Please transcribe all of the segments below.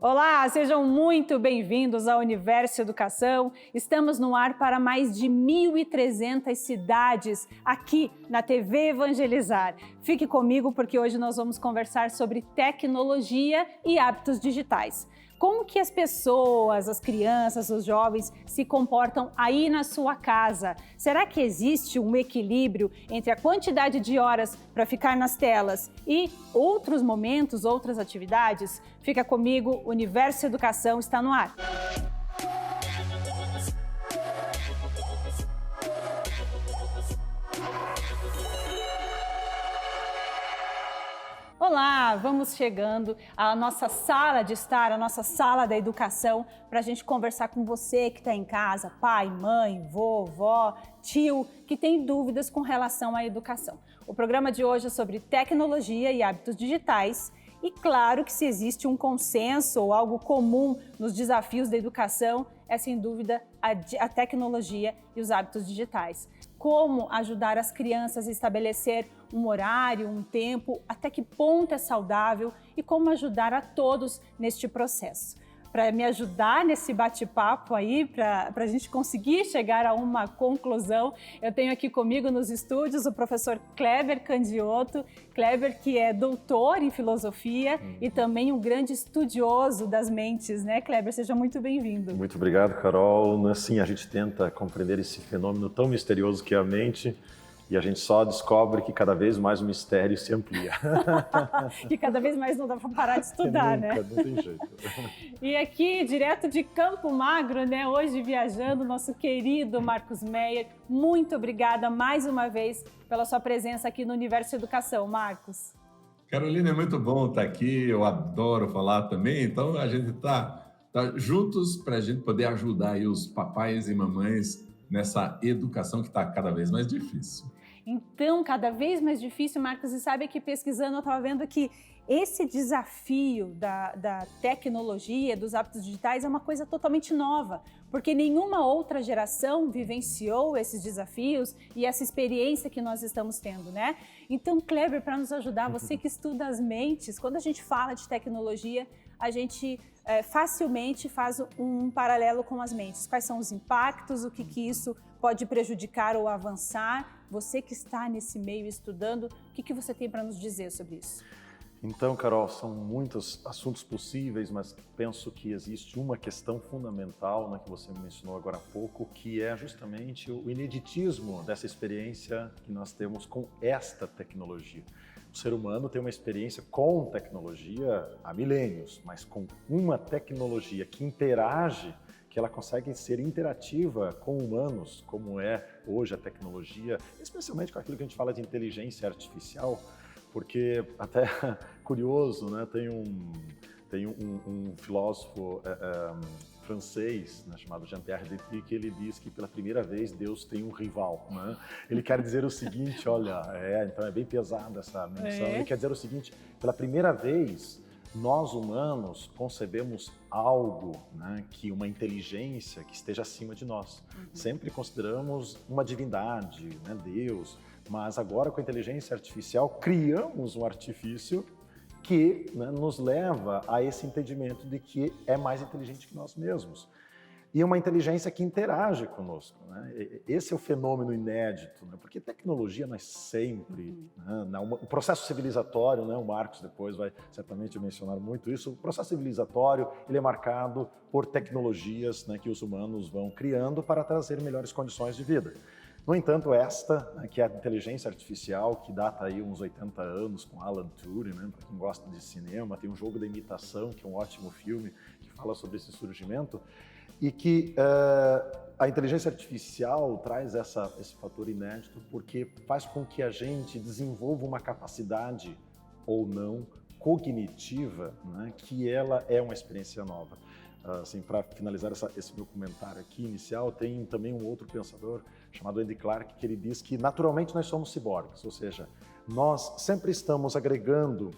Olá, sejam muito bem-vindos ao Universo Educação. Estamos no ar para mais de 1.300 cidades aqui na TV Evangelizar. Fique comigo porque hoje nós vamos conversar sobre tecnologia e hábitos digitais. Como que as pessoas, as crianças, os jovens se comportam aí na sua casa? Será que existe um equilíbrio entre a quantidade de horas para ficar nas telas e outros momentos, outras atividades? Fica comigo, o Universo Educação está no ar. Olá, vamos chegando à nossa sala de estar, à nossa sala da educação, para a gente conversar com você que está em casa, pai, mãe, vovó, tio, que tem dúvidas com relação à educação. O programa de hoje é sobre tecnologia e hábitos digitais. E claro que se existe um consenso ou algo comum nos desafios da educação, é sem dúvida a tecnologia e os hábitos digitais. Como ajudar as crianças a estabelecer um horário, um tempo, até que ponto é saudável e como ajudar a todos neste processo. Para me ajudar nesse bate-papo aí, para a gente conseguir chegar a uma conclusão, eu tenho aqui comigo nos estúdios o professor Kleber Candiotto. Kleber, que é doutor em filosofia e também um grande estudioso das mentes, né, Kleber? Seja muito bem-vindo. Muito obrigado, Carol. Assim, a gente tenta compreender esse fenômeno tão misterioso que é a mente. E a gente só descobre que cada vez mais o mistério se amplia. Que cada vez mais não dá para parar de estudar, Nunca, né? Não tem jeito. E aqui, direto de Campo Magro, né? Hoje viajando, nosso querido Marcos Meyer. Muito obrigada mais uma vez pela sua presença aqui no Universo Educação, Marcos. Carolina, é muito bom estar aqui, eu adoro falar também, então a gente tá juntos para a gente poder ajudar aí os papais e mamães nessa educação que está cada vez mais difícil. Então, cada vez mais difícil, Marcos, e sabe que pesquisando eu estava vendo que esse desafio da tecnologia, dos hábitos digitais é uma coisa totalmente nova, porque nenhuma outra geração vivenciou esses desafios e essa experiência que nós estamos tendo, né? Então, Kleber, para nos ajudar, você que estuda as mentes, quando a gente fala de tecnologia, a gente facilmente faz um paralelo com as mentes. Quais são os impactos, o que isso pode prejudicar ou avançar? Você que está nesse meio estudando, o que você tem para nos dizer sobre isso? Então, Carol, são muitos assuntos possíveis, mas penso que existe uma questão fundamental, né, que você mencionou agora há pouco, que é justamente o ineditismo dessa experiência que nós temos com esta tecnologia. O ser humano tem uma experiência com tecnologia há milênios, mas com uma tecnologia que interage, que ela consegue ser interativa com humanos, como é hoje a tecnologia, especialmente com aquilo que a gente fala de inteligência artificial, porque até curioso, né? Tem um filósofo francês, né, chamado Jean-Pierre Létry, que ele diz que pela primeira vez Deus tem um rival, né? Ele quer dizer o seguinte, olha, então é bem pesada essa menção, ele quer dizer o seguinte, pela primeira vez nós humanos concebemos algo, né, que uma inteligência que esteja acima de nós. Sempre consideramos uma divindade, né, Deus, mas agora com a inteligência artificial criamos um artifício que, né, nos leva a esse entendimento de que é mais inteligente que nós mesmos. E uma inteligência que interage conosco, né? Esse é o fenômeno inédito, né? Porque tecnologia nós sempre, né? O processo civilizatório, né? O Marcos depois vai certamente mencionar muito isso, o processo civilizatório ele é marcado por tecnologias, né, que os humanos vão criando para trazer melhores condições de vida. No entanto, esta, né, que é a inteligência artificial, que data aí uns 80 anos com Alan Turing, né, para quem gosta de cinema, tem um Jogo da Imitação, que é um ótimo filme, que fala sobre esse surgimento, e que a inteligência artificial traz esse fator inédito porque faz com que a gente desenvolva uma capacidade, ou não, cognitiva, né, que ela é uma experiência nova. Assim, para finalizar esse meu comentário aqui inicial, tem também um outro pensador chamado Andy Clark, que ele diz que naturalmente nós somos ciborgues, ou seja, nós sempre estamos agregando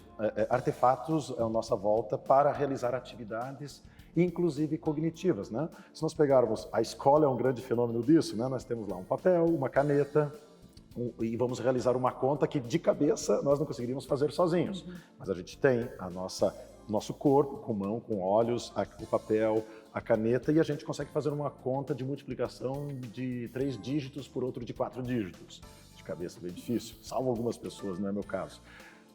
artefatos à nossa volta para realizar atividades, inclusive cognitivas, né? Se nós pegarmos, a escola é um grande fenômeno disso, né? Nós temos lá um papel, uma caneta, e vamos realizar uma conta que de cabeça nós não conseguiríamos fazer sozinhos, mas a gente tem a nossa nosso corpo, com mão, com olhos, o papel, a caneta, e a gente consegue fazer uma conta de multiplicação de 3 dígitos por outro de 4 dígitos. De cabeça bem difícil, salvo algumas pessoas, não é meu caso.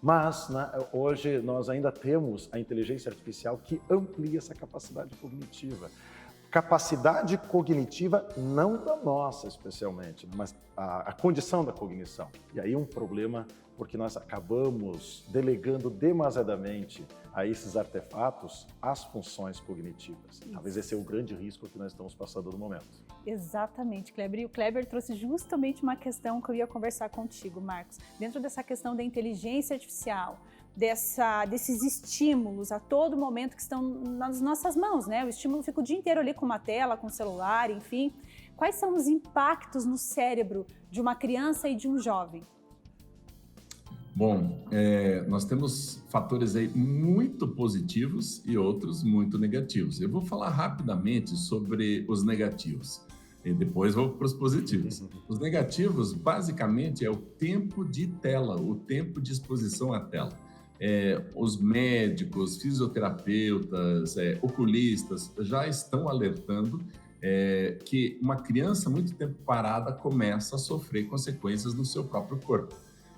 Mas, né, hoje nós ainda temos a inteligência artificial que amplia essa capacidade cognitiva. Capacidade cognitiva não da nossa, especialmente, mas a condição da cognição. E aí um problema, porque nós acabamos delegando demasiadamente a esses artefatos as funções cognitivas. Talvez esse é o grande risco que nós estamos passando no momento. Exatamente, Kleber. E o Kleber trouxe justamente uma questão que eu ia conversar contigo, Marcos. Dentro dessa questão da inteligência artificial, desses estímulos a todo momento que estão nas nossas mãos, né? O estímulo fica o dia inteiro ali com uma tela, com o celular, enfim. Quais são os impactos no cérebro de uma criança e de um jovem? Bom, nós temos fatores aí muito positivos e outros muito negativos. Eu vou falar rapidamente sobre os negativos e depois vou para os positivos. Os negativos, basicamente, é o tempo de tela, o tempo de exposição à tela. Os médicos, fisioterapeutas, oculistas já estão alertando que uma criança muito tempo parada começa a sofrer consequências no seu próprio corpo.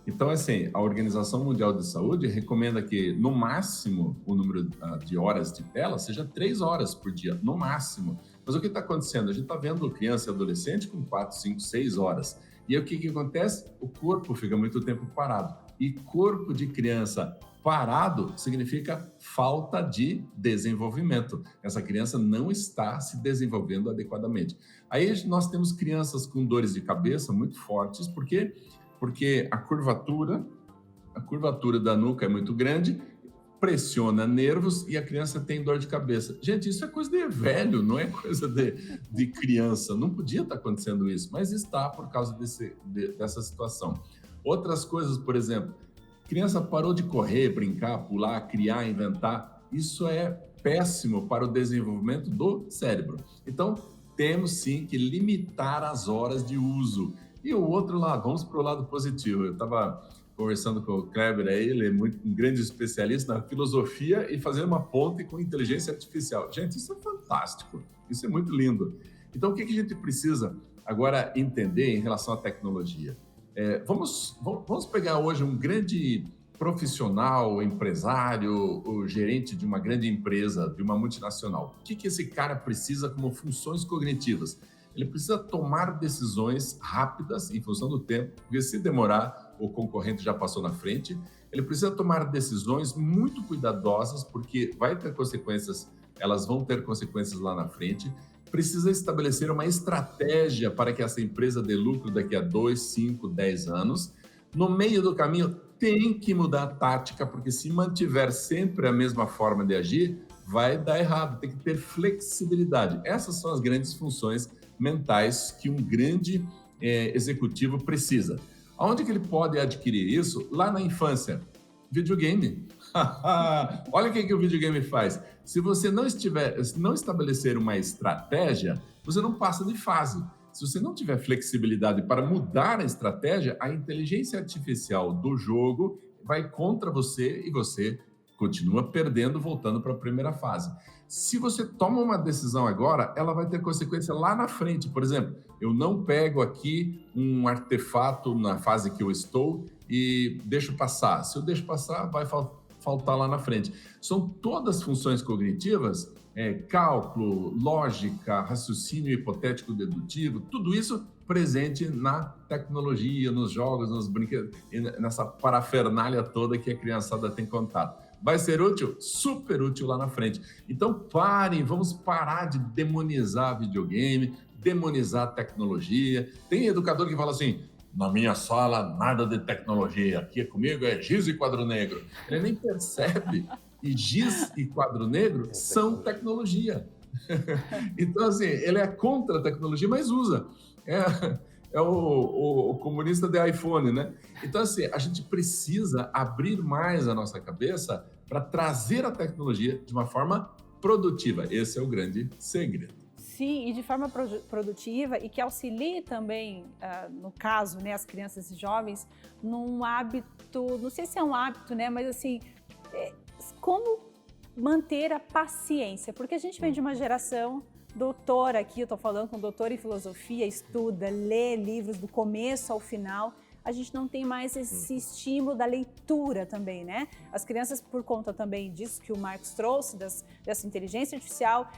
Então, assim, a Organização Mundial de Saúde recomenda que, no máximo, o número de horas de tela seja 3 horas por dia, no máximo. Mas o que está acontecendo? A gente está vendo criança e adolescente com 4, 5, 6 horas. E aí o que acontece? O corpo fica muito tempo parado. E corpo de criança parado significa falta de desenvolvimento. Essa criança não está se desenvolvendo adequadamente. Aí nós temos crianças com dores de cabeça muito fortes, porque a curvatura da nuca é muito grande, pressiona nervos e a criança tem dor de cabeça. Gente, isso é coisa de velho, não é coisa de criança. Não podia estar acontecendo isso, mas está por causa dessa situação. Outras coisas, por exemplo, criança parou de correr, brincar, pular, criar, inventar. Isso é péssimo para o desenvolvimento do cérebro. Então, temos sim que limitar as horas de uso. E o outro lado, vamos para o lado positivo. Eu estava conversando com o Kleber, ele é um grande especialista na filosofia e fazendo uma ponte com inteligência artificial. Gente, isso é fantástico, isso é muito lindo. Então, o que a gente precisa agora entender em relação à tecnologia? Vamos pegar hoje um grande profissional, empresário, o gerente de uma grande empresa, de uma multinacional. O que esse cara precisa como funções cognitivas? Ele precisa tomar decisões rápidas em função do tempo, porque se demorar, o concorrente já passou na frente. Ele precisa tomar decisões muito cuidadosas, porque vai ter consequências, elas vão ter consequências lá na frente. Precisa estabelecer uma estratégia para que essa empresa dê lucro daqui a 2, 5, 10 anos. No meio do caminho, tem que mudar a tática, porque se mantiver sempre a mesma forma de agir, vai dar errado. Tem que ter flexibilidade. Essas são as grandes funções mentais que um grande executivo precisa. Aonde que ele pode adquirir isso? Lá na infância. Videogame. Olha o que o videogame faz. Se você não estabelecer uma estratégia, você não passa de fase. Se você não tiver flexibilidade para mudar a estratégia, a inteligência artificial do jogo vai contra você e você continua perdendo, voltando para a primeira fase. Se você toma uma decisão agora, ela vai ter consequência lá na frente. Por exemplo, eu não pego aqui um artefato na fase que eu estou e deixo passar. Se eu deixo passar, vai faltar lá na frente. São todas funções cognitivas, cálculo, lógica, raciocínio hipotético dedutivo, tudo isso presente na tecnologia, nos jogos, nos brinquedos, nessa parafernália toda que a criançada tem contato. Vai ser útil? Super útil lá na frente. Então vamos parar de demonizar videogame, demonizar tecnologia. Tem educador que fala assim, na minha sala nada de tecnologia, aqui comigo é giz e quadro negro. Ele nem percebe que giz e quadro negro são tecnologia. Então assim, ele é contra a tecnologia, mas usa. É o comunista de iPhone, né? Então, assim, a gente precisa abrir mais a nossa cabeça para trazer a tecnologia de uma forma produtiva. Esse é o grande segredo. Sim, e de forma produtiva e que auxilie também, no caso, né, as crianças e jovens, num hábito, não sei se é um hábito, né, mas assim, como manter a paciência, porque a gente vem de uma geração doutora aqui, eu estou falando com doutor em filosofia, estuda, lê livros do começo ao final. A gente não tem mais esse estímulo da leitura também, né? As crianças, por conta também disso que o Marcos trouxe, dessa inteligência artificial,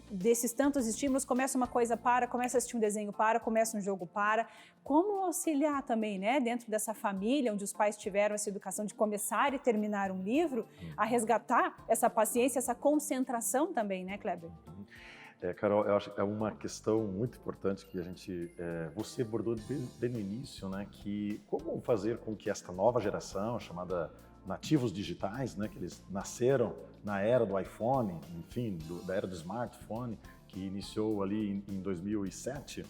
desses tantos estímulos, começa uma coisa para, começa a assistir um desenho para, começa um jogo para. Como auxiliar também, né? Dentro dessa família, onde os pais tiveram essa educação de começar e terminar um livro, a resgatar essa paciência, essa concentração também, né, Kleber? Carol, eu acho que é uma questão muito importante que você abordou bem no início, né? Que como fazer com que esta nova geração, chamada nativos digitais, né? Que eles nasceram na era do iPhone, enfim, da era do smartphone, que iniciou ali em 2007,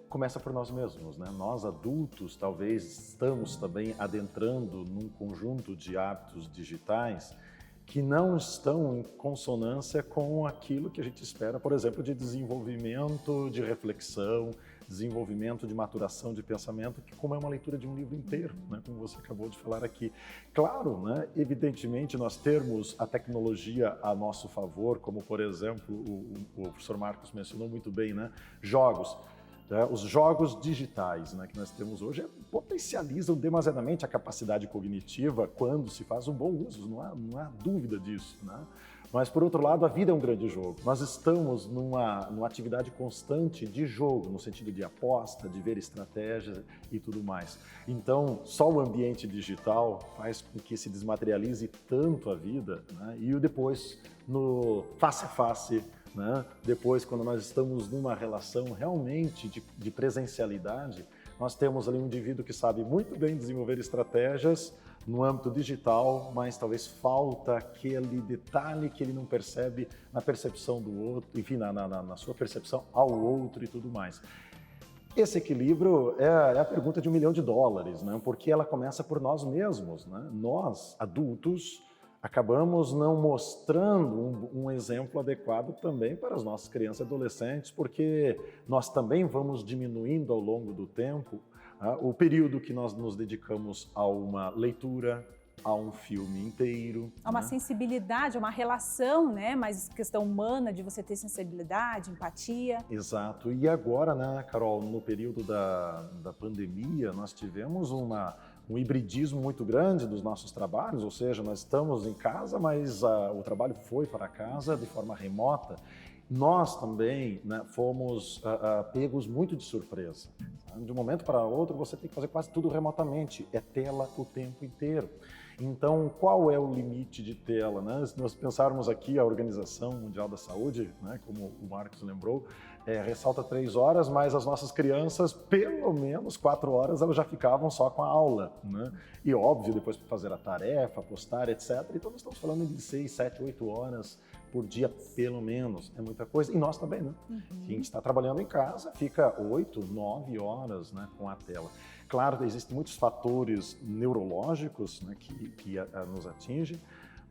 começa por nós mesmos, né? Nós adultos talvez estamos também adentrando num conjunto de hábitos digitais que não estão em consonância com aquilo que a gente espera, por exemplo, de desenvolvimento, de reflexão, desenvolvimento de maturação de pensamento, que como é uma leitura de um livro inteiro, né, como você acabou de falar aqui. Claro, né, evidentemente nós termos a tecnologia a nosso favor, como por exemplo o professor Marcos mencionou muito bem, né, jogos. Os jogos digitais, né, que nós temos hoje potencializam demasiadamente a capacidade cognitiva quando se faz um bom uso, não há dúvida disso, né? Mas, por outro lado, a vida é um grande jogo. Nós estamos numa atividade constante de jogo, no sentido de aposta, de ver estratégias e tudo mais. Então, só o ambiente digital faz com que se desmaterialize tanto a vida, né? E depois, no face a face, né? Depois, quando nós estamos numa relação realmente de presencialidade, nós temos ali um indivíduo que sabe muito bem desenvolver estratégias no âmbito digital, mas talvez falta aquele detalhe que ele não percebe na percepção do outro, enfim, na sua percepção ao outro e tudo mais. Esse equilíbrio é a pergunta de $1 milhão, né? Porque ela começa por nós mesmos, né? Nós, adultos, acabamos não mostrando um exemplo adequado também para as nossas crianças e adolescentes, porque nós também vamos diminuindo ao longo do tempo o período que nós nos dedicamos a uma leitura, a um filme inteiro. Há uma sensibilidade, uma relação, né? Mais questão humana de você ter sensibilidade, empatia. Exato. E agora, né, Carol, no período da pandemia, nós tivemos um hibridismo muito grande dos nossos trabalhos, ou seja, nós estamos em casa, mas o trabalho foi para casa de forma remota. Nós também, né, fomos pegos muito de surpresa. De um momento para outro, você tem que fazer quase tudo remotamente, é tela o tempo inteiro. Então, qual é o limite de tela, né? Se nós pensarmos aqui a Organização Mundial da Saúde, né, como o Marcos lembrou, ressalta 3 horas, mas as nossas crianças, pelo menos 4 horas, elas já ficavam só com a aula, né? E óbvio, depois para fazer a tarefa, postar, etc. Então, nós estamos falando de 6, 7, 8 horas por dia, pelo menos. É muita coisa. E nós também, né? Quem está trabalhando em casa fica 8, 9 horas, né, com a tela. Claro, existem muitos fatores neurológicos, né, que nos atingem,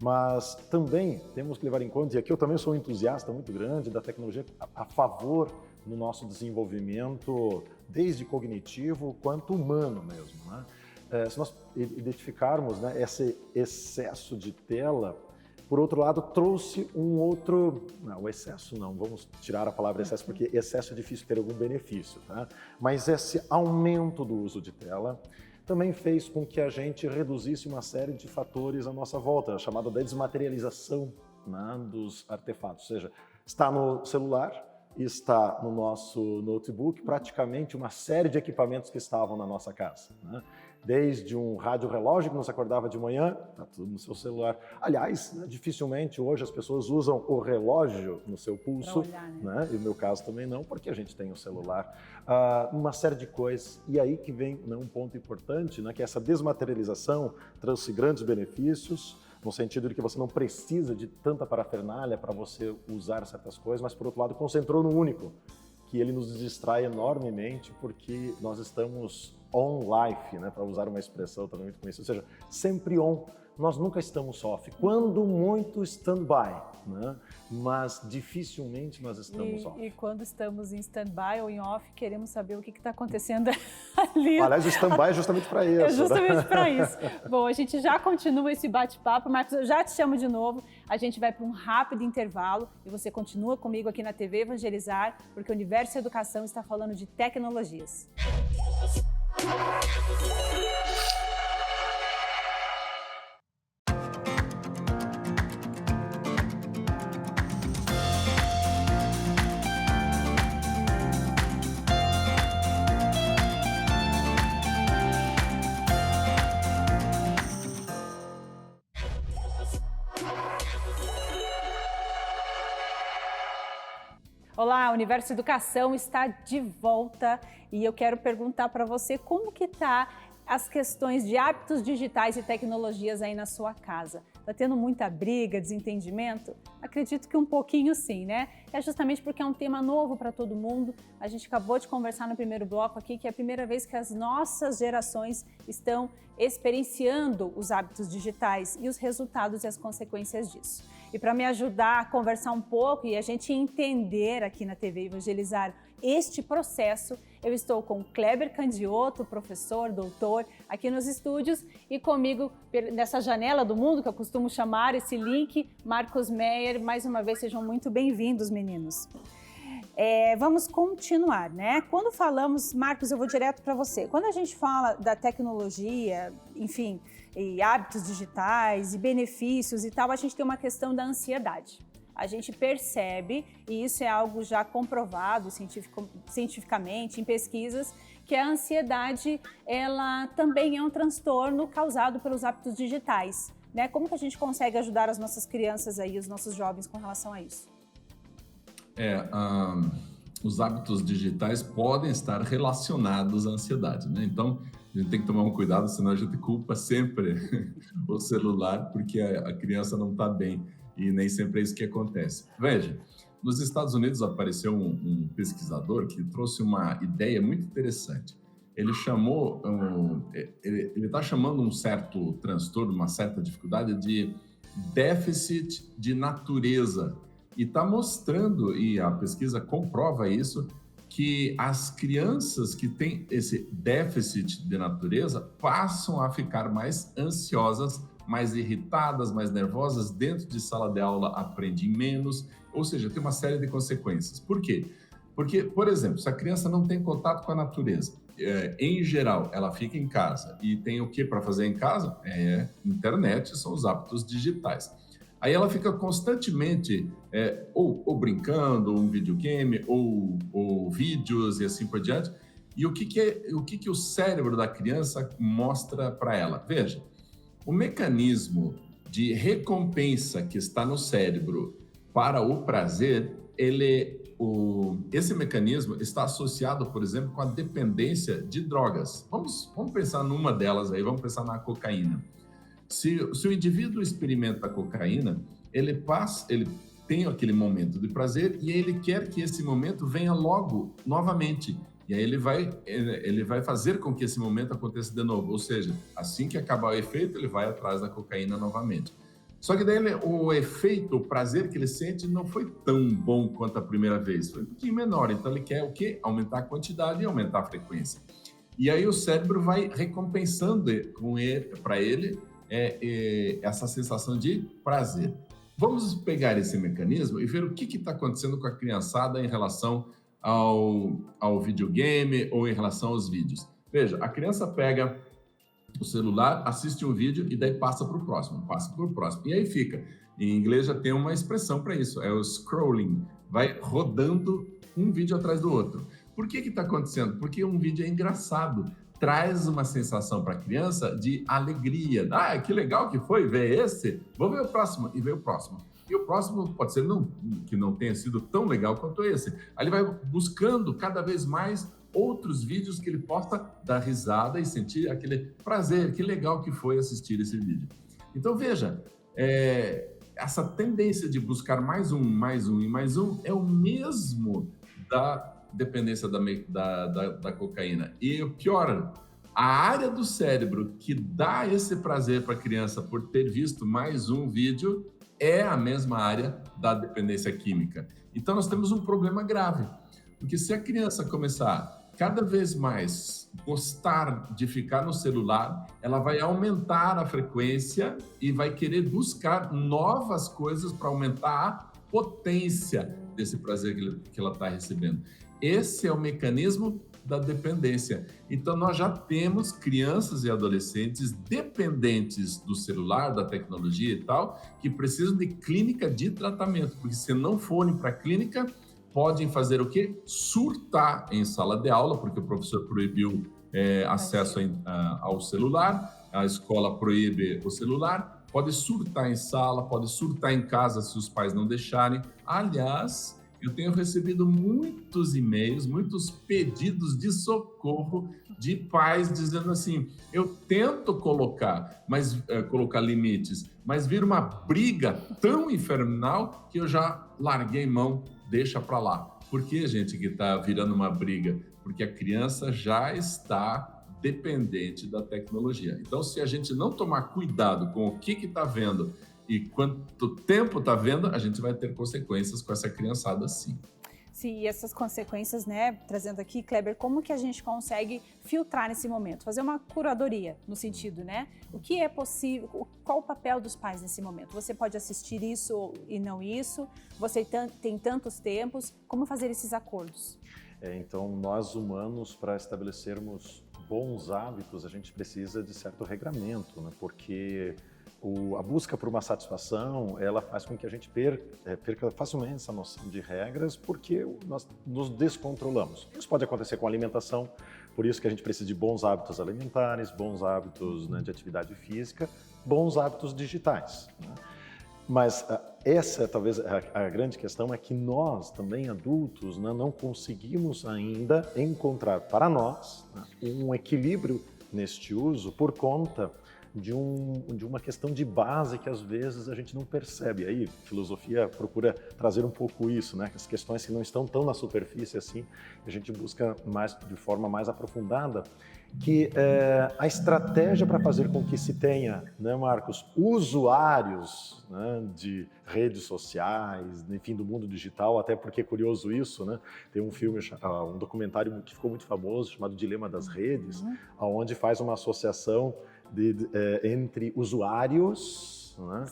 mas também temos que levar em conta, e aqui eu também sou um entusiasta muito grande da tecnologia a favor no nosso desenvolvimento, desde cognitivo quanto humano mesmo, né? Se nós identificarmos, né, esse excesso de tela, por outro lado, trouxe um outro... Não, o excesso não, vamos tirar a palavra excesso, porque excesso é difícil ter algum benefício, tá? Mas esse aumento do uso de tela também fez com que a gente reduzisse uma série de fatores à nossa volta, a chamada desmaterialização, né, dos artefatos. Ou seja, está no celular, está no nosso notebook, praticamente uma série de equipamentos que estavam na nossa casa, né? Desde um rádio-relógio que nos acordava de manhã, está tudo no seu celular. Aliás, né, dificilmente hoje as pessoas usam o relógio no seu pulso, olhar, né? E no meu caso também não, porque a gente tem o celular. Uma série de coisas. E aí que vem, né, um ponto importante, né, que essa desmaterialização trouxe grandes benefícios, no sentido de que você não precisa de tanta parafernália para você usar certas coisas, mas, por outro lado, concentrou no único, que ele nos distrai enormemente, porque nós estamos on life, né, para usar uma expressão também muito conhecida, ou seja, sempre on. nós nunca estamos off. Quando muito, stand-by, né? Mas dificilmente nós estamos off. E quando estamos em stand-by ou em off, queremos saber o que está acontecendo ali. Aliás, o stand-by é justamente para isso. É justamente para isso. Bom, a gente já continua esse bate-papo. Marcos, eu já te chamo de novo. A gente vai para um rápido intervalo e você continua comigo aqui na TV Evangelizar, porque o Universo Educação está falando de tecnologias. Olá, o Universo Educação está de volta e eu quero perguntar para você como que tá as questões de hábitos digitais e tecnologias aí na sua casa. Tá tendo muita briga, desentendimento? Acredito que um pouquinho sim, né? É justamente porque é um tema novo para todo mundo. A gente acabou de conversar no primeiro bloco aqui que é a primeira vez que as nossas gerações estão experienciando os hábitos digitais e os resultados e as consequências disso. E para me ajudar a conversar um pouco e a gente entender aqui na TV Evangelizar este processo, eu estou com Kleber Candioto, professor, doutor, aqui nos estúdios e comigo nessa janela do mundo, que eu costumo chamar esse link, Marcos Meyer. Mais uma vez, sejam muito bem-vindos, meninos. Vamos continuar, né? Quando falamos, Marcos, eu vou direto para você. Quando a gente fala da tecnologia, enfim, e hábitos digitais e benefícios e tal, a gente tem uma questão da ansiedade. A gente percebe, e isso é algo já comprovado cientificamente em pesquisas, que a ansiedade ela também é um transtorno causado pelos hábitos digitais, né? Como que a gente consegue ajudar as nossas crianças aí, os nossos jovens com relação a isso? Os hábitos digitais podem estar relacionados à ansiedade, né? Então, a gente tem que tomar um cuidado, senão a gente culpa sempre o celular, porque a criança não está bem, e nem sempre é isso que acontece. Veja, nos Estados Unidos apareceu um pesquisador que trouxe uma ideia muito interessante. Ele está chamando um certo transtorno, uma certa dificuldade de déficit de natureza. E está mostrando, e a pesquisa comprova isso, que as crianças que têm esse déficit de natureza passam a ficar mais ansiosas, mais irritadas, mais nervosas, dentro de sala de aula aprendem menos, ou seja, tem uma série de consequências. Por quê? Porque, por exemplo, se a criança não tem contato com a natureza, em geral, ela fica em casa e tem o que para fazer em casa? Internet, são os hábitos digitais. Aí ela fica constantemente ou brincando, ou um videogame, ou vídeos e assim por diante. E o que o cérebro da criança mostra para ela? Veja, o mecanismo de recompensa que está no cérebro para o prazer, esse mecanismo está associado, por exemplo, com a dependência de drogas. Vamos pensar numa delas aí, vamos pensar na cocaína. Se o indivíduo experimenta a cocaína, ele tem aquele momento de prazer e ele quer que esse momento venha logo, novamente. E aí ele vai fazer com que esse momento aconteça de novo. Ou seja, assim que acabar o efeito, ele vai atrás da cocaína novamente. Só que daí o efeito, o prazer que ele sente não foi tão bom quanto a primeira vez. Foi um pouquinho menor. Então ele quer o quê? Aumentar a quantidade e aumentar a frequência. E aí o cérebro vai recompensando para ele essa sensação de prazer. Vamos pegar esse mecanismo e ver o que está acontecendo com a criançada em relação ao videogame ou em relação aos vídeos. Veja, a criança pega o celular, assiste um vídeo e daí passa para o próximo. E aí fica. Em inglês já tem uma expressão para isso, é o scrolling. Vai rodando um vídeo atrás do outro. Por que está acontecendo? Porque um vídeo é engraçado. Traz uma sensação para a criança de alegria. Ah, que legal que foi ver esse. Vou ver o próximo. E ver o próximo. E o próximo pode ser que não tenha sido tão legal quanto esse. Aí ele vai buscando cada vez mais outros vídeos que ele possa dar risada e sentir aquele prazer. Que legal que foi assistir esse vídeo. Então, veja, essa tendência de buscar mais um é o mesmo da dependência da cocaína. E o pior, A área do cérebro que dá esse prazer para a criança por ter visto mais um vídeo é a mesma área da dependência química. Então, nós temos um problema grave, porque se a criança começar cada vez mais gostar de ficar no celular, ela vai aumentar a frequência e vai querer buscar novas coisas para aumentar a potência desse prazer que ela está recebendo. Esse é o mecanismo da dependência. Então, nós já temos crianças e adolescentes dependentes do celular, da tecnologia e tal, que precisam de clínica de tratamento, porque se não forem para a clínica, podem fazer o quê? Surtar em sala de aula, porque o professor proibiu acesso ao celular, a escola proíbe o celular, pode surtar em sala, pode surtar em casa se os pais não deixarem. Aliás, eu tenho recebido muitos e-mails, muitos pedidos de socorro de pais dizendo assim, eu tento colocar limites, mas vira uma briga tão infernal que eu já larguei mão, deixa para lá. Por que, gente, que está virando uma briga? Porque a criança já está dependente da tecnologia. Então, se a gente não tomar cuidado com o que está vendo e quanto tempo está vendo, a gente vai ter consequências com essa criançada, sim. Sim, e essas consequências, né, trazendo aqui, Kleber, como que a gente consegue filtrar nesse momento? Fazer uma curadoria, no sentido, né? O que é possível, qual o papel dos pais nesse momento? Você pode assistir isso e não isso, você tem tantos tempos, como fazer esses acordos? Então, nós humanos, para estabelecermos bons hábitos, a gente precisa de certo regramento, né? Porque a busca por uma satisfação, ela faz com que a gente perca facilmente essa noção de regras, porque nós nos descontrolamos. Isso pode acontecer com a alimentação, por isso que a gente precisa de bons hábitos alimentares, bons hábitos, né, de atividade física, bons hábitos digitais, né? Mas essa talvez a grande questão é que nós, também adultos, né, não conseguimos ainda encontrar para nós, né, um equilíbrio neste uso por conta de uma questão de base que às vezes a gente não percebe. Aí a filosofia procura trazer um pouco isso, né? As questões que não estão tão na superfície assim, a gente busca de forma mais aprofundada, que a estratégia para fazer com que se tenha, né, Marcos, usuários, né, de redes sociais, enfim, do mundo digital, até porque é curioso isso, né? Tem um filme, um documentário que ficou muito famoso, chamado Dilema das Redes, onde faz uma associação entre usuários, né,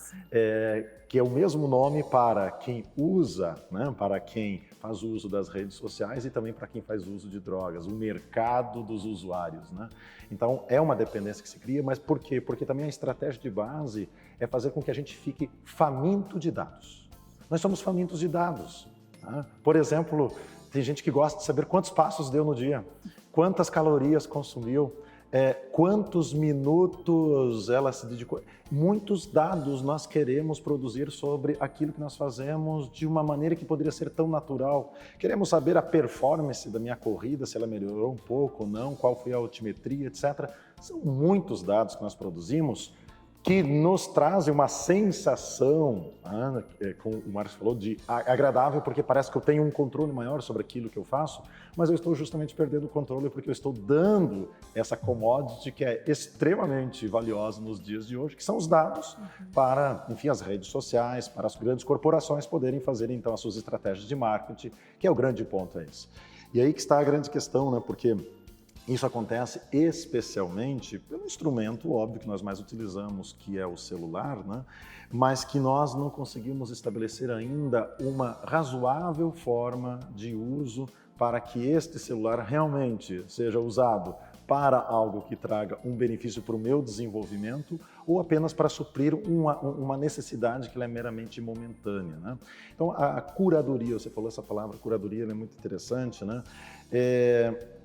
que é o mesmo nome para quem usa, né, para quem faz uso das redes sociais e também para quem faz uso de drogas, o mercado dos usuários, né? Então, é uma dependência que se cria, mas por quê? Porque também a estratégia de base é fazer com que a gente fique faminto de dados. Nós somos famintos de dados, tá? Por exemplo, tem gente que gosta de saber quantos passos deu no dia, quantas calorias consumiu, quantos minutos ela se dedicou. Muitos dados nós queremos produzir sobre aquilo que nós fazemos de uma maneira que poderia ser tão natural. Queremos saber a performance da minha corrida, se ela melhorou um pouco ou não, qual foi a altimetria, etc. São muitos dados que nós produzimos que nos trazem uma sensação, como o Marcos falou, de agradável, porque parece que eu tenho um controle maior sobre aquilo que eu faço, mas eu estou justamente perdendo o controle porque eu estou dando essa commodity que é extremamente valiosa nos dias de hoje, que são os dados para, enfim, as redes sociais, para as grandes corporações poderem fazer, então, as suas estratégias de marketing, que é o grande ponto, é esse. E aí que está a grande questão, né, porque isso acontece especialmente pelo instrumento, óbvio, que nós mais utilizamos, que é o celular, né? Mas que nós não conseguimos estabelecer ainda uma razoável forma de uso para que este celular realmente seja usado para algo que traga um benefício para o meu desenvolvimento ou apenas para suprir uma necessidade que ela é meramente momentânea, né? Então, a curadoria, você falou essa palavra, curadoria, ela é muito interessante, né?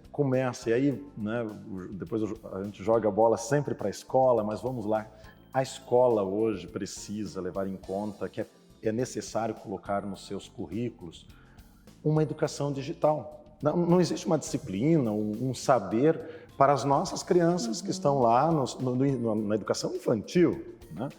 Começa, e aí, né, depois a gente joga a bola sempre para a escola, mas vamos lá. A escola hoje precisa levar em conta que é necessário colocar nos seus currículos uma educação digital. Não existe uma disciplina, um saber para as nossas crianças que estão lá na educação infantil, né?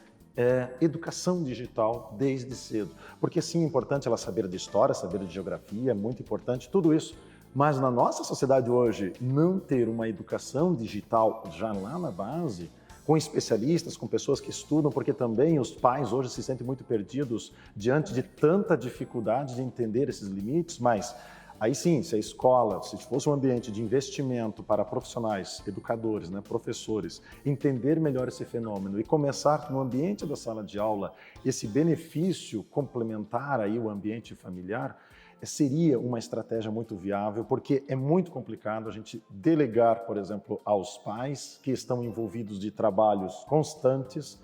Educação digital desde cedo. Porque sim, é importante ela saber de história, saber de geografia, é muito importante tudo isso. Mas na nossa sociedade hoje, não ter uma educação digital já lá na base, com especialistas, com pessoas que estudam, porque também os pais hoje se sentem muito perdidos diante de tanta dificuldade de entender esses limites, mas aí sim, se a escola, se fosse um ambiente de investimento para profissionais, educadores, né, professores, entender melhor esse fenômeno e começar no ambiente da sala de aula esse benefício complementar aí o ambiente familiar, seria uma estratégia muito viável, porque é muito complicado a gente delegar, por exemplo, aos pais que estão envolvidos de trabalhos constantes,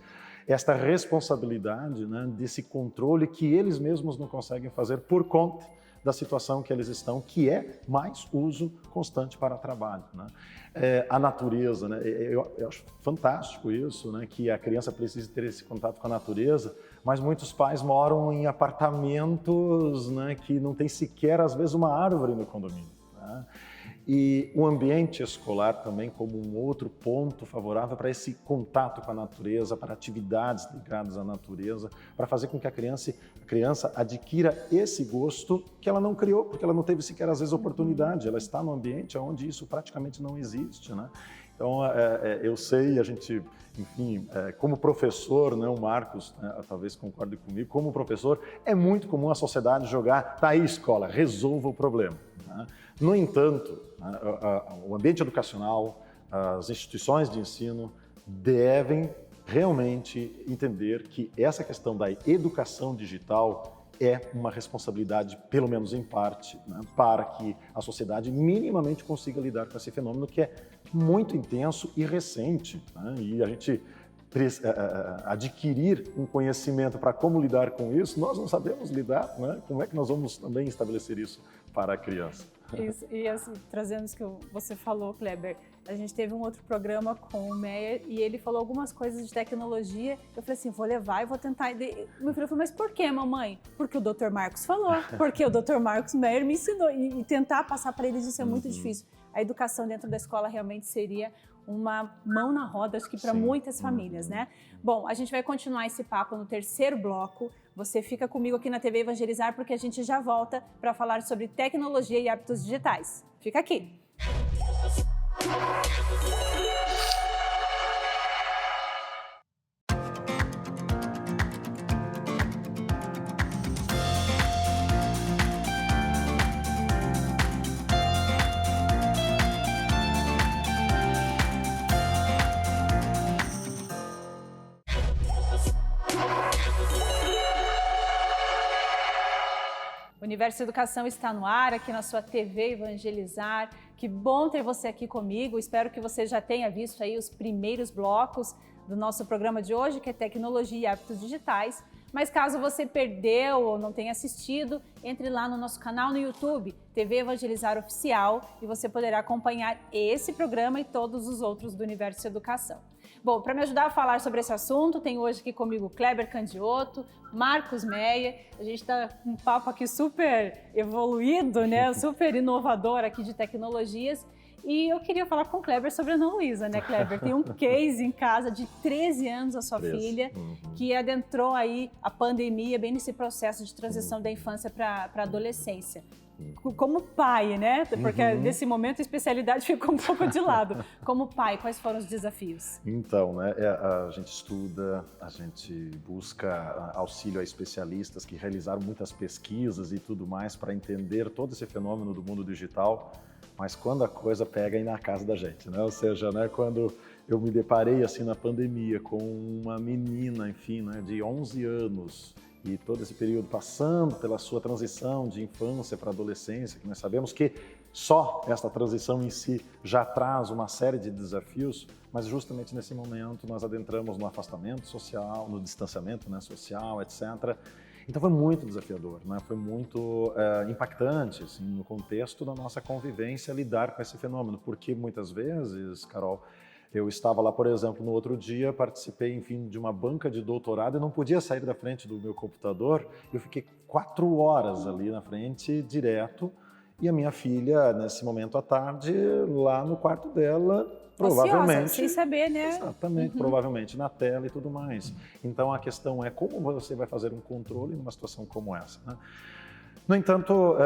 esta responsabilidade, né, desse controle que eles mesmos não conseguem fazer por conta da situação que eles estão, que é mais uso constante para trabalho, né? A natureza, né? Eu acho fantástico isso, né? Que a criança precisa ter esse contato com a natureza, mas muitos pais moram em apartamentos, né, que não tem sequer, às vezes, uma árvore no condomínio, né? E o ambiente escolar também como um outro ponto favorável para esse contato com a natureza, para atividades ligadas à natureza, para fazer com que a criança adquira esse gosto que ela não criou, porque ela não teve sequer, às vezes, oportunidade. Ela está num ambiente onde isso praticamente não existe, né? Então, eu sei, a gente, enfim, como professor, né, o Marcos, né, talvez concorde comigo, como professor, é muito comum a sociedade jogar, tá aí escola, resolva o problema, né? No entanto, o ambiente educacional, as instituições de ensino devem realmente entender que essa questão da educação digital é uma responsabilidade, pelo menos em parte, né, para que a sociedade minimamente consiga lidar com esse fenômeno que é muito intenso e recente, né? E a gente adquirir um conhecimento para como lidar com isso, nós não sabemos lidar, né? Como é que nós vamos também estabelecer isso para a criança? Isso, e assim, trazendo isso que você falou, Kleber, a gente teve um outro programa com o Meyer e ele falou algumas coisas de tecnologia. Eu falei assim, vou levar e vou tentar. Meu filho falou, mas por que, mamãe? Porque o Dr. Marcos falou, porque o Dr. Marcos Meyer me ensinou. E tentar passar para eles isso é muito difícil. A educação dentro da escola realmente seria uma mão na roda, acho que para muitas famílias, né? Bom, a gente vai continuar esse papo no terceiro bloco. Você fica comigo aqui na TV Evangelizar, porque a gente já volta para falar sobre tecnologia e hábitos digitais. Fica aqui! O Universo Educação está no ar, aqui na sua TV Evangelizar. Que bom ter você aqui comigo. Espero que você já tenha visto aí os primeiros blocos do nosso programa de hoje, que é Tecnologia e Hábitos Digitais. Mas caso você perdeu ou não tenha assistido, entre lá no nosso canal no YouTube, TV Evangelizar Oficial, e você poderá acompanhar esse programa e todos os outros do Universo Educação. Bom, para me ajudar a falar sobre esse assunto, tem hoje aqui comigo Kleber Candioto, Marcos Meyer. A gente está com um papo aqui super evoluído, né? Super inovador aqui de tecnologias. E eu queria falar com o Kleber sobre a Ana Luísa, né, Kleber? Tem um case em casa de 13 anos, a sua filha, que adentrou aí a pandemia bem nesse processo de transição da infância para a adolescência. Como pai, né? Porque nesse momento a especialidade ficou um pouco de lado. Como pai, quais foram os desafios? Então, né, a gente estuda, a gente busca auxílio a especialistas que realizaram muitas pesquisas e tudo mais para entender todo esse fenômeno do mundo digital, mas quando a coisa pega aí na casa da gente, né? Ou seja, né, quando eu me deparei assim na pandemia com uma menina, enfim, né, de 11 anos, e todo esse período passando pela sua transição de infância para adolescência, que nós sabemos que só esta transição em si já traz uma série de desafios, mas justamente nesse momento nós adentramos no afastamento social, no distanciamento, né, social, etc. Então foi muito desafiador, né? Foi muito impactante assim, no contexto da nossa convivência lidar com esse fenômeno, porque muitas vezes, Carol, eu estava lá, por exemplo, no outro dia, participei, enfim, de uma banca de doutorado e não podia sair da frente do meu computador. Eu fiquei 4 horas ali na frente, direto, e a minha filha, nesse momento à tarde, lá no quarto dela, provavelmente... Ociosa, sem saber, né? Exatamente, provavelmente na tela e tudo mais. Então a questão é como você vai fazer um controle numa situação como essa, né? No entanto,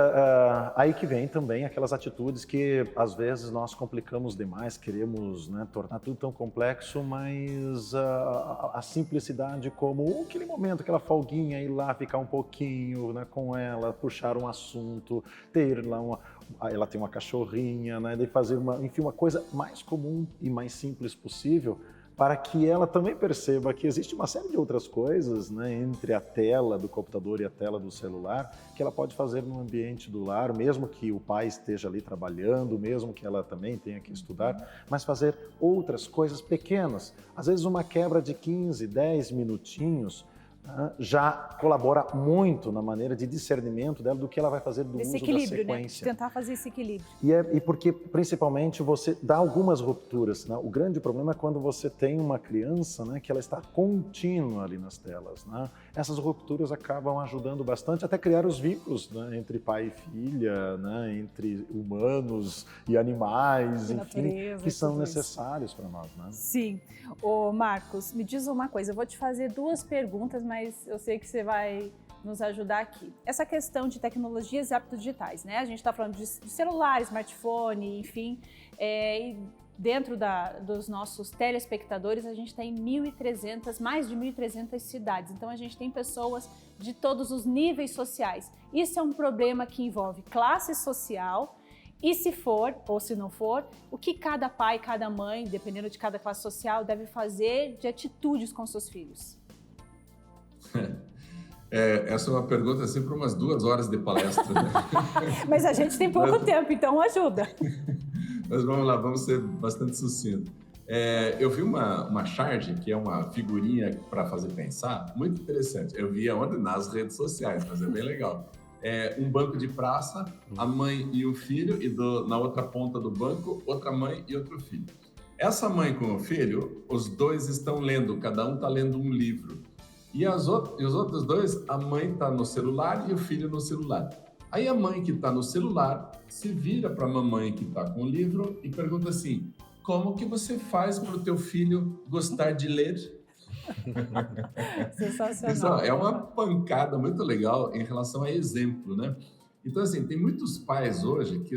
aí que vem também aquelas atitudes que às vezes nós complicamos demais, queremos, né, tornar tudo tão complexo, mas a simplicidade como aquele momento, aquela folguinha, ir lá ficar um pouquinho, né, com ela, puxar um assunto, ter lá ela tem uma cachorrinha, né, de fazer uma coisa mais comum e mais simples possível, para que ela também perceba que existe uma série de outras coisas, né, entre a tela do computador e a tela do celular, que ela pode fazer no ambiente do lar, mesmo que o pai esteja ali trabalhando, mesmo que ela também tenha que estudar, mas fazer outras coisas pequenas. Às vezes uma quebra de 15, 10 minutinhos já colabora muito na maneira de discernimento dela do que ela vai fazer do uso da sequência. Né? Tentar fazer esse equilíbrio. E porque, principalmente, você dá algumas rupturas, né? O grande problema é quando você tem uma criança, né, que ela está contínua ali nas telas, né? Essas rupturas acabam ajudando bastante até criar os vínculos, né, entre pai e filha, né, entre humanos e animais, enfim, que são necessários para nós, né? Sim. Ô, Marcos, me diz uma coisa, eu vou te fazer duas perguntas, mas eu sei que você vai nos ajudar aqui. Essa questão de tecnologias e hábitos digitais, né? A gente está falando de celular, smartphone, enfim, e dentro dos nossos telespectadores, a gente tem mais de 1.300 cidades. Então, a gente tem pessoas de todos os níveis sociais. Isso é um problema que envolve classe social e, se for ou se não for, o que cada pai, cada mãe, dependendo de cada classe social, deve fazer de atitudes com seus filhos. Essa é uma pergunta assim para umas 2 horas de palestra, né? Mas a gente tem pouco tempo, então ajuda. Mas vamos lá, vamos ser bastante sucinto. Eu vi uma charge, que é uma figurinha para fazer pensar, muito interessante. Eu vi aonde? Nas redes sociais, mas é bem legal. Um banco de praça, a mãe e o filho, e na outra ponta do banco, outra mãe e outro filho. Essa mãe com o filho, os dois estão lendo, cada um está lendo um livro. E os outros dois, a mãe está no celular e o filho no celular. Aí a mãe que está no celular se vira para a mamãe que está com o livro e pergunta assim: como que você faz para o teu filho gostar de ler? Sensacional. Isso é uma pancada muito legal em relação a exemplo, né? Então, assim, tem muitos pais hoje que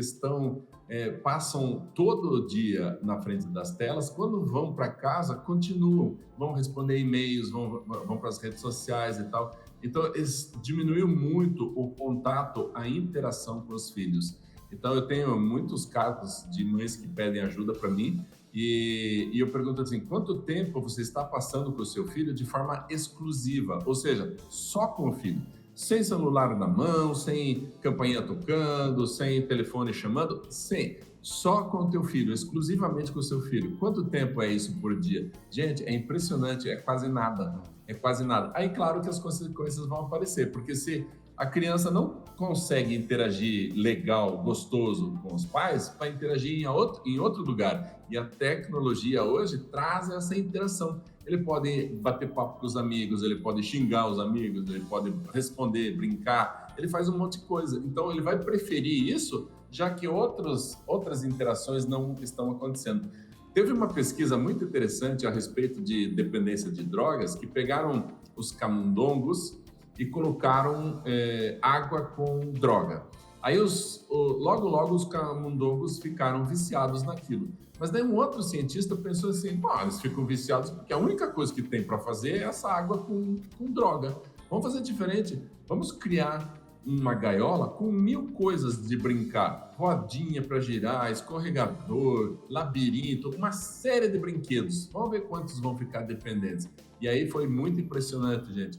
passam todo o dia na frente das telas, quando vão para casa, continuam, vão responder e-mails, vão para as redes sociais e tal. Então, diminuiu muito o contato, a interação com os filhos. Então, eu tenho muitos casos de mães que pedem ajuda para mim e eu pergunto assim: quanto tempo você está passando com o seu filho de forma exclusiva? Ou seja, só com o filho. Sem celular na mão, sem campainha tocando, sem telefone chamando, sem. Só com o teu filho, exclusivamente com o seu filho. Quanto tempo é isso por dia? Gente, é impressionante, é quase nada. É quase nada. Aí, claro que as consequências vão aparecer, porque se a criança não consegue interagir legal, gostoso com os pais, vai interagir em outro lugar. E a tecnologia hoje traz essa interação. Ele pode bater papo com os amigos, ele pode xingar os amigos, ele pode responder, brincar, ele faz um monte de coisa. Então, ele vai preferir isso, já que outras interações não estão acontecendo. Teve uma pesquisa muito interessante a respeito de dependência de drogas, que pegaram os camundongos e colocaram água com droga. Aí, logo os camundongos ficaram viciados naquilo. Mas daí um outro cientista pensou assim: eles ficam viciados porque a única coisa que tem para fazer é essa água com droga. Vamos fazer diferente. Vamos criar uma gaiola com 1000 coisas de brincar. Rodinha para girar, escorregador, labirinto, uma série de brinquedos. Vamos ver quantos vão ficar dependentes. E aí foi muito impressionante, gente.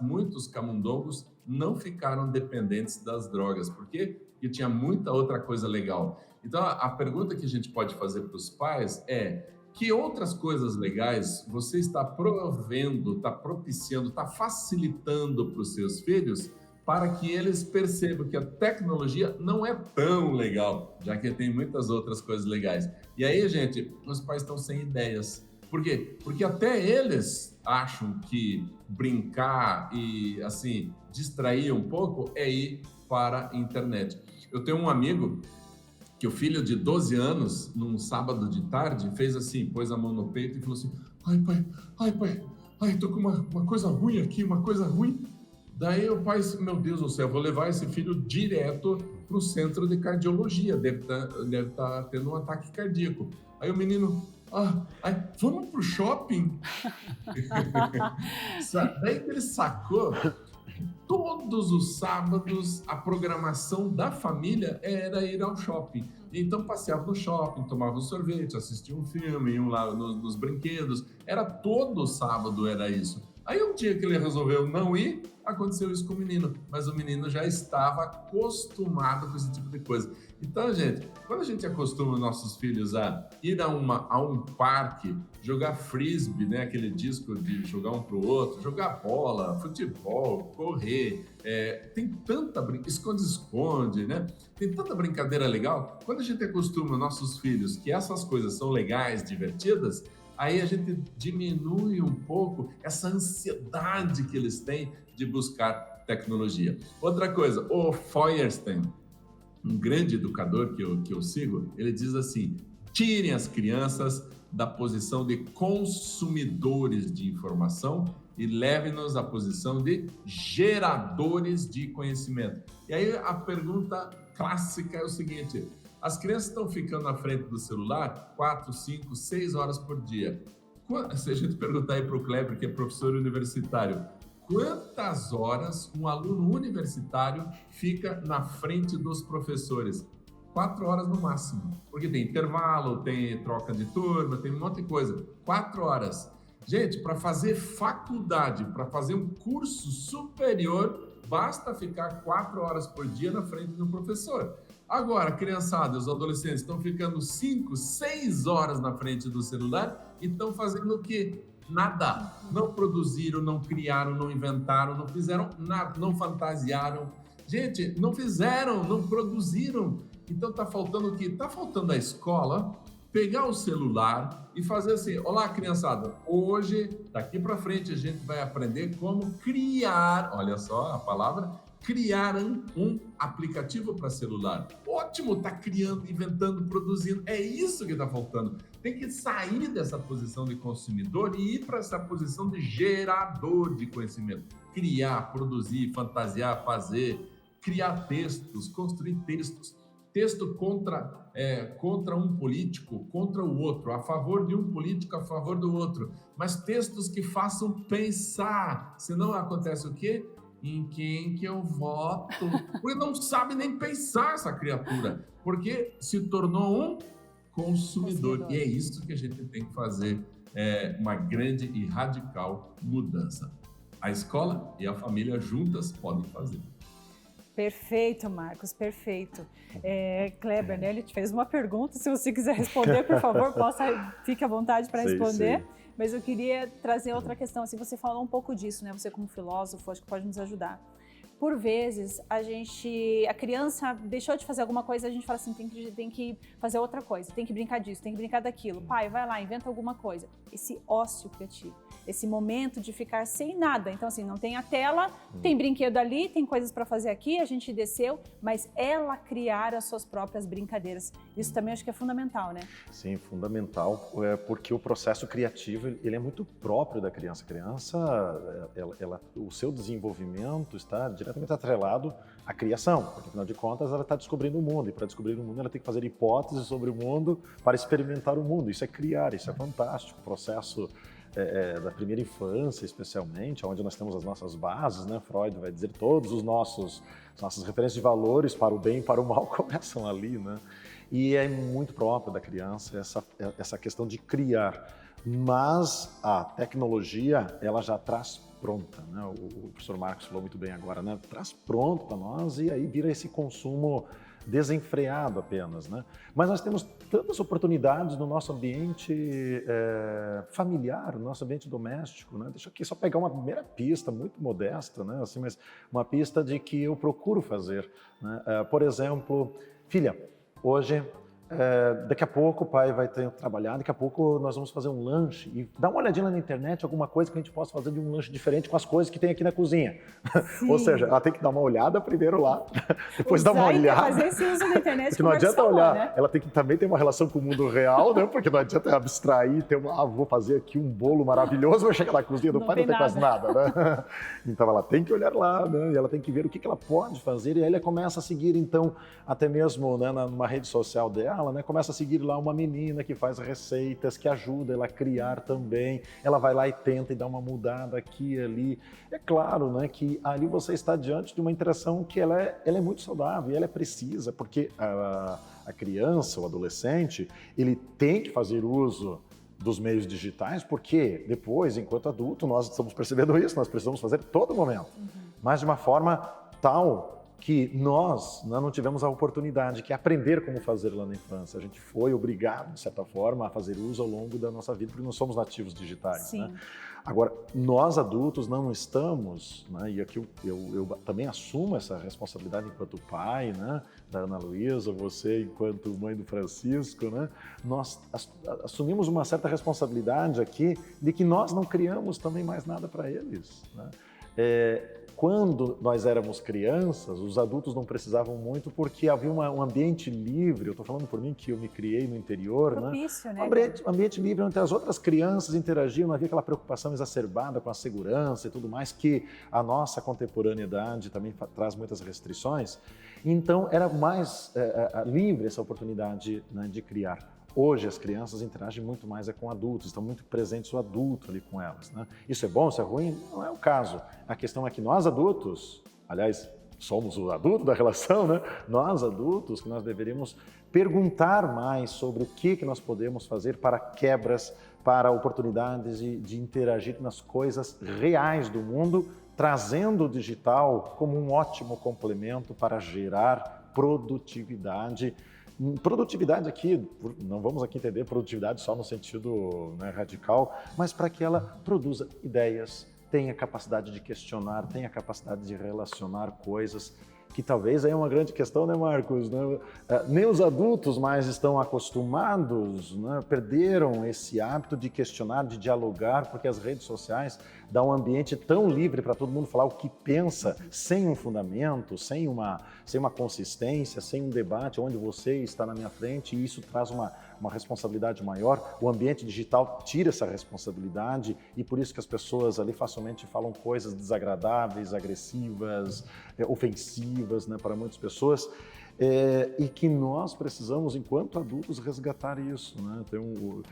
Muitos camundongos não ficaram dependentes das drogas. Por quê? Porque tinha muita outra coisa legal. Então, a pergunta que a gente pode fazer para os pais é: que outras coisas legais você está provendo, está propiciando, está facilitando para os seus filhos para que eles percebam que a tecnologia não é tão legal, já que tem muitas outras coisas legais. E aí, gente, os pais estão sem ideias. Por quê? Porque até eles acham que brincar e, assim, distrair um pouco é ir para a internet. Eu tenho um amigo que o filho de 12 anos, num sábado de tarde, fez assim, pôs a mão no peito e falou assim: ai pai, ai, tô com uma coisa ruim aqui, uma coisa ruim. Daí o pai disse, meu Deus do céu, vou levar esse filho direto para o centro de cardiologia, deve tá tendo um ataque cardíaco. Aí o menino, vamos pro shopping? Daí que ele sacou, todos os sábados a programação da família era ir ao shopping. Então passeava no shopping, tomava um sorvete, assistia um filme, iam lá nos brinquedos. Era todo sábado, era isso. Aí um dia que ele resolveu não ir, aconteceu isso com o menino. Mas o menino já estava acostumado com esse tipo de coisa. Então, gente, quando a gente acostuma os nossos filhos a ir a um parque, jogar frisbee, né? Aquele disco de jogar um pro outro, jogar bola, futebol, correr, tem tanta esconde-esconde, né? Tem tanta brincadeira legal. Quando a gente acostuma os nossos filhos que essas coisas são legais, divertidas, aí a gente diminui um pouco essa ansiedade que eles têm de buscar tecnologia. Outra coisa, o Feuerstein, um grande educador que eu sigo, ele diz assim, tirem as crianças da posição de consumidores de informação e levem-nos à posição de geradores de conhecimento. E aí a pergunta clássica é o seguinte, as crianças estão ficando na frente do celular 4, 5, 6 horas por dia. Se a gente perguntar aí para o Kleber, que é professor universitário, quantas horas um aluno universitário fica na frente dos professores? 4 horas no máximo, porque tem intervalo, tem troca de turma, tem um monte de coisa. 4 horas. Gente, para fazer faculdade, para fazer um curso superior, basta ficar 4 horas por dia na frente do professor. Agora, criançada, os adolescentes estão ficando 5, 6 horas na frente do celular e estão fazendo o quê? Nada. Não produziram, não criaram, não inventaram, não fizeram nada, não fantasiaram. Gente, não fizeram, não produziram. Então tá faltando o quê? Tá faltando a escola pegar o celular e fazer assim, olá, criançada, hoje, daqui para frente, a gente vai aprender como criar, olha só a palavra, criar um aplicativo para celular. Ótimo, tá criando, inventando, produzindo, é isso que tá faltando. Tem que sair dessa posição de consumidor e ir para essa posição de gerador de conhecimento. Criar, produzir, fantasiar, fazer, criar textos, construir textos. Texto contra um político, contra o outro, a favor de um político, a favor do outro. Mas textos que façam pensar. Senão acontece o quê? Em quem que eu voto? Porque não sabe nem pensar essa criatura. Porque se tornou um consumidor. E é isso que a gente tem que fazer uma grande e radical mudança. A escola e a família juntas podem fazer. Perfeito, Marcos, perfeito. Kleber, né, ele te fez uma pergunta, se você quiser responder, por favor, fique à vontade para responder. Sim. Mas eu queria trazer outra questão, assim, você falou um pouco disso, né? Você como filósofo, acho que pode nos ajudar. Por vezes, a criança deixou de fazer alguma coisa, a gente fala assim, tem que fazer outra coisa, tem que brincar disso, tem que brincar daquilo. Pai, vai lá, inventa alguma coisa. Esse ócio criativo, esse momento de ficar sem nada. Então, assim, não tem a tela, tem brinquedo ali, tem coisas para fazer aqui, a gente desceu, mas ela criar as suas próprias brincadeiras. Isso também acho que é fundamental, né? Sim, fundamental, porque o processo criativo, ele é muito próprio da criança. A criança, o seu desenvolvimento está diretamente atrelado à criação, porque afinal de contas ela está descobrindo o mundo, e para descobrir o mundo ela tem que fazer hipóteses sobre o mundo para experimentar o mundo. Isso é criar, isso é fantástico. O processo da primeira infância, especialmente, onde nós temos as nossas bases, né? Freud vai dizer todos as nossas referências de valores para o bem e para o mal começam ali, né? E é muito próprio da criança essa questão de criar, mas a tecnologia ela já traz pronta, né? O professor Marcos falou muito bem agora, né? Traz pronto para nós e aí vira esse consumo desenfreado apenas, né? Mas nós temos tantas oportunidades no nosso ambiente familiar, no nosso ambiente doméstico, né? Deixa eu aqui só pegar uma primeira pista muito modesta, né? Assim, mas uma pista de que eu procuro fazer, né? Por exemplo, filha, hoje Daqui a pouco o pai vai ter trabalhado, daqui a pouco nós vamos fazer um lanche e dá uma olhadinha lá na internet, alguma coisa que a gente possa fazer de um lanche diferente com as coisas que tem aqui na cozinha. Ou seja, ela tem que dar uma olhada primeiro lá, depois dar uma olhada. Fazer esse uso da internet. Porque não adianta olhar, né? Ela tem que também ter uma relação com o mundo real, né? Porque não adianta abstrair, vou fazer aqui um bolo maravilhoso, vai chegar na cozinha do pai, não tem quase nada, né? Então ela tem que olhar lá, né? E ela tem que ver o que ela pode fazer, e aí ela começa a seguir, então, até mesmo, né, numa rede social dela, né, começa a seguir lá uma menina que faz receitas, que ajuda ela a criar também. Ela vai lá e tenta e dá uma mudada aqui e ali. É claro, né, que ali você está diante de uma interação que ela é muito saudável e ela é precisa, porque a criança, o adolescente, ele tem que fazer uso dos meios digitais, porque depois, enquanto adulto, nós estamos percebendo isso, nós precisamos fazer todo momento, mas de uma forma tal que nós não tivemos a oportunidade de aprender como fazer lá na infância. A gente foi obrigado, de certa forma, a fazer uso ao longo da nossa vida, porque não somos nativos digitais. Sim. Né? Agora, nós adultos não estamos, né, e aqui eu também assumo essa responsabilidade enquanto pai, né, da Ana Luísa, você enquanto mãe do Francisco, né, nós assumimos uma certa responsabilidade aqui de que nós não criamos também mais nada para eles. Né? Quando nós éramos crianças, os adultos não precisavam muito porque havia um ambiente livre. Eu estou falando por mim que eu me criei no interior, propício, né? Um ambiente livre onde as outras crianças interagiam, não havia aquela preocupação exacerbada com a segurança e tudo mais, que a nossa contemporaneidade também traz muitas restrições. Então era mais livre essa oportunidade, né, de criar. Hoje as crianças interagem muito mais com adultos, estão muito presentes o adulto ali com elas. Né? Isso é bom, isso é ruim? Não é o caso. A questão é que nós adultos, aliás, somos o adulto da relação, né? Nós adultos, que nós deveríamos perguntar mais sobre o que nós podemos fazer para quebras, para oportunidades de interagir nas coisas reais do mundo, trazendo o digital como um ótimo complemento para gerar produtividade. Produtividade aqui, não vamos aqui entender produtividade só no sentido, né, radical, mas para que ela produza ideias, tenha capacidade de questionar, tenha capacidade de relacionar coisas, que talvez aí é uma grande questão, né, Marcos? Né? Nem os adultos mais estão acostumados, né? Perderam esse hábito de questionar, de dialogar, porque as redes sociais dão um ambiente tão livre para todo mundo falar o que pensa, sem um fundamento, sem uma consistência, sem um debate, onde você está na minha frente, e isso traz uma responsabilidade maior. O ambiente digital tira essa responsabilidade e por isso que as pessoas ali facilmente falam coisas desagradáveis, agressivas, ofensivas, né, para muitas pessoas. E que nós precisamos, enquanto adultos, resgatar isso. Né? Tem o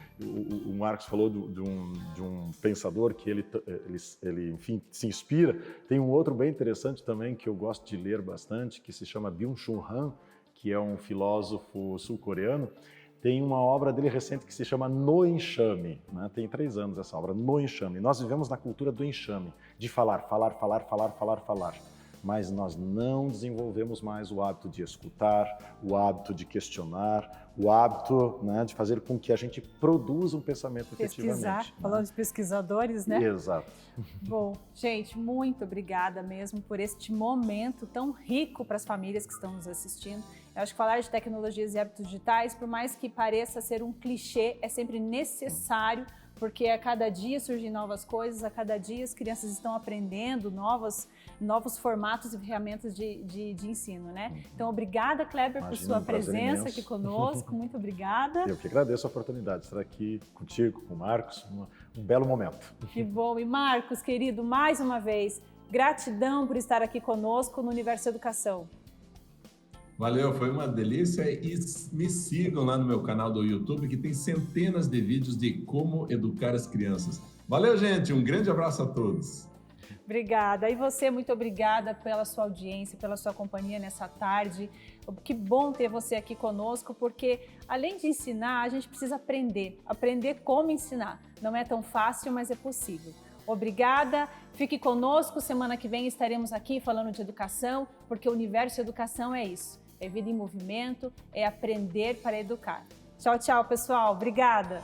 Marcos falou de um pensador que ele, enfim, se inspira. Tem um outro bem interessante também que eu gosto de ler bastante, que se chama Byung-Chul Han, que é um filósofo sul-coreano. Tem uma obra dele recente que se chama No Enxame, né? Tem 3 anos essa obra, No Enxame. Nós vivemos na cultura do enxame, de falar. Mas nós não desenvolvemos mais o hábito de escutar, o hábito de questionar, o hábito, né, de fazer com que a gente produza um pensamento efetivamente. Pesquisar, falando de pesquisadores, né? Exato. Bom, gente, muito obrigada mesmo por este momento tão rico para as famílias que estão nos assistindo. Eu acho que falar de tecnologias e hábitos digitais, por mais que pareça ser um clichê, é sempre necessário, porque a cada dia surgem novas coisas, a cada dia as crianças estão aprendendo novos formatos e ferramentas de ensino, né? Então, obrigada, Kleber, por sua presença aqui conosco, muito obrigada. Eu que agradeço a oportunidade de estar aqui contigo, com o Marcos, um belo momento. Que bom. E Marcos, querido, mais uma vez, gratidão por estar aqui conosco no Universo Educação. Valeu, foi uma delícia e me sigam lá no meu canal do YouTube que tem centenas de vídeos de como educar as crianças. Valeu, gente, um grande abraço a todos. Obrigada. E você, muito obrigada pela sua audiência, pela sua companhia nessa tarde. Que bom ter você aqui conosco, porque além de ensinar, a gente precisa aprender como ensinar. Não é tão fácil, mas é possível. Obrigada, fique conosco, semana que vem estaremos aqui falando de educação, porque o Universo Educação é isso. É vida em movimento, é aprender para educar. Tchau, tchau, pessoal. Obrigada.